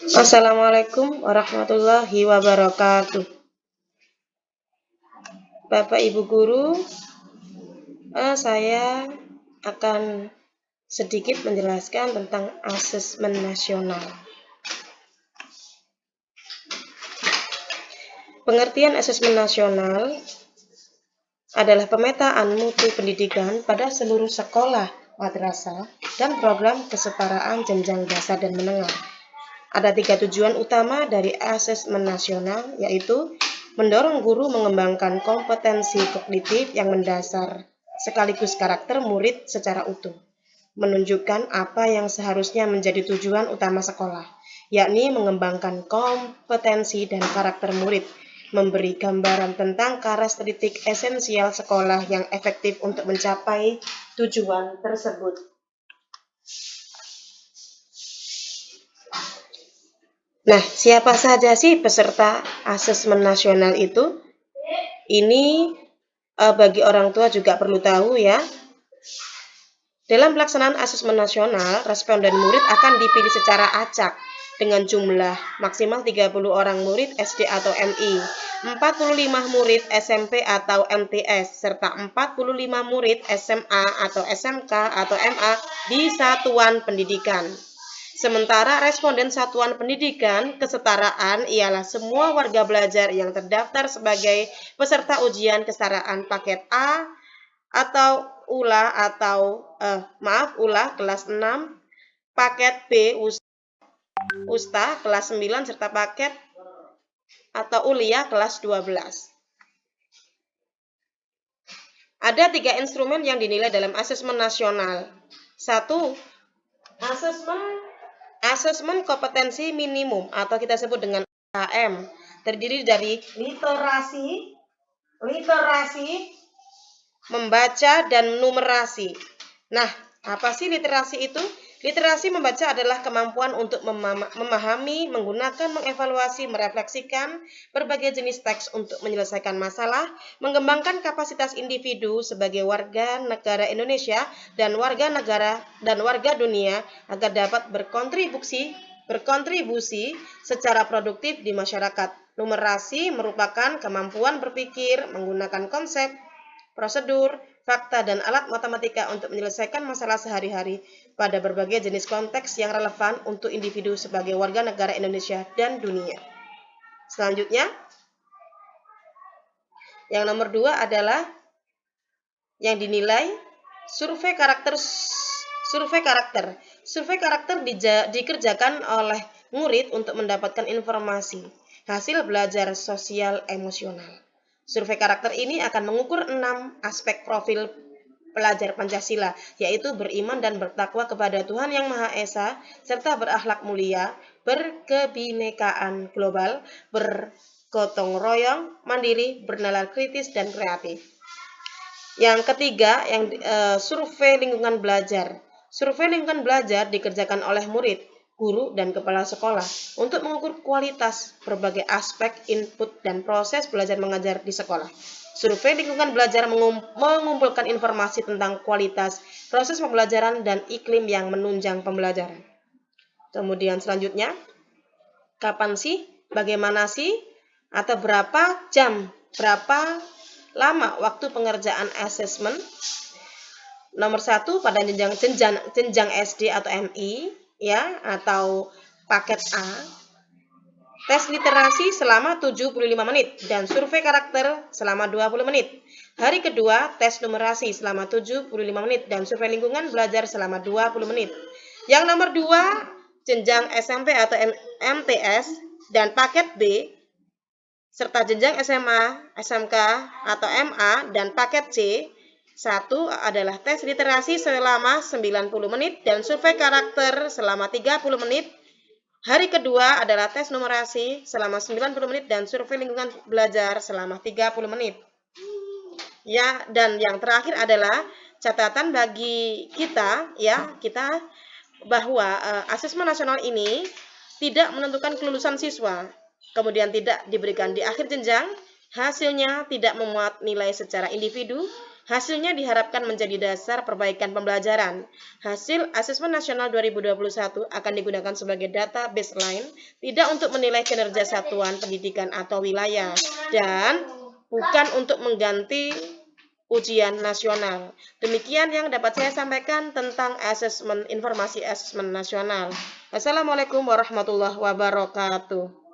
Assalamualaikum warahmatullahi wabarakatuh. Bapak Ibu guru, saya akan sedikit menjelaskan tentang asesmen nasional. Pengertian asesmen nasional adalah pemetaan mutu pendidikan pada seluruh sekolah, madrasah, dan program kesetaraan jenjang dasar dan menengah. Ada 3 tujuan utama dari asesmen nasional, yaitu mendorong guru mengembangkan kompetensi kognitif yang mendasar sekaligus karakter murid secara utuh, menunjukkan apa yang seharusnya menjadi tujuan utama sekolah, yakni mengembangkan kompetensi dan karakter murid, memberi gambaran tentang karakteristik esensial sekolah yang efektif untuk mencapai tujuan tersebut. Nah, siapa saja sih peserta asesmen nasional itu? Ini bagi orang tua juga perlu tahu ya. Dalam pelaksanaan asesmen nasional, responden murid akan dipilih secara acak dengan jumlah maksimal 30 orang murid SD atau MI, 45 murid SMP atau MTS, serta 45 murid SMA atau SMK atau MA di satuan pendidikan. Sementara responden satuan pendidikan kesetaraan ialah semua warga belajar yang terdaftar sebagai peserta ujian kesetaraan paket A atau ULA kelas 6, paket B USTA kelas 9 serta paket atau ULIA kelas 12. Ada 3 instrumen yang dinilai dalam asesmen nasional. 1. Asesmen kompetensi minimum atau kita sebut dengan AKM, terdiri dari literasi, membaca, dan numerasi. Nah, apa sih literasi itu? Literasi membaca adalah kemampuan untuk memahami, menggunakan, mengevaluasi, merefleksikan berbagai jenis teks untuk menyelesaikan masalah, mengembangkan kapasitas individu sebagai warga negara Indonesia dan warga dunia agar dapat berkontribusi secara produktif di masyarakat. Numerasi merupakan kemampuan berpikir, menggunakan konsep, prosedur, fakta, dan alat matematika untuk menyelesaikan masalah sehari-hari pada berbagai jenis konteks yang relevan untuk individu sebagai warga negara Indonesia dan dunia. Selanjutnya, yang nomor 2 adalah yang dinilai survei karakter. Survei karakter dikerjakan oleh murid untuk mendapatkan informasi, hasil belajar sosial emosional. Survei karakter ini akan mengukur 6 aspek profil pelajar Pancasila, yaitu beriman dan bertakwa kepada Tuhan Yang Maha Esa, serta berakhlak mulia, berkebinekaan global, bergotong royong, mandiri, bernalar kritis, dan kreatif. Yang ketiga, survei lingkungan belajar. Survei lingkungan belajar dikerjakan oleh murid, guru, dan kepala sekolah untuk mengukur kualitas berbagai aspek input dan proses belajar mengajar di sekolah. Survei lingkungan belajar mengumpulkan informasi tentang kualitas proses pembelajaran dan iklim yang menunjang pembelajaran. Kemudian selanjutnya, kapan sih, bagaimana sih, atau berapa jam, berapa lama waktu pengerjaan asesmen? Nomor 1 pada jenjang SD atau MI ya, atau paket A, tes literasi selama 75 menit dan survei karakter selama 20 menit. Hari kedua, tes numerasi selama 75 menit dan survei lingkungan belajar selama 20 menit. Yang nomor 2, jenjang SMP atau MTS dan paket B serta jenjang SMA, SMK atau MA dan paket C. 1 adalah tes literasi selama 90 menit dan survei karakter selama 30 menit. Hari kedua adalah tes numerasi selama 90 menit dan survei lingkungan belajar selama 30 menit. Ya, dan yang terakhir adalah catatan bagi kita bahwa asesmen nasional ini tidak menentukan kelulusan siswa, kemudian tidak diberikan di akhir jenjang, hasilnya tidak memuat nilai secara individu, Hasilnya diharapkan menjadi dasar perbaikan pembelajaran. Hasil Asesmen Nasional 2021 akan digunakan sebagai data baseline, tidak untuk menilai kinerja satuan pendidikan atau wilayah, dan bukan untuk mengganti ujian nasional. Demikian yang dapat saya sampaikan tentang informasi asesmen nasional. Wassalamualaikum warahmatullahi wabarakatuh.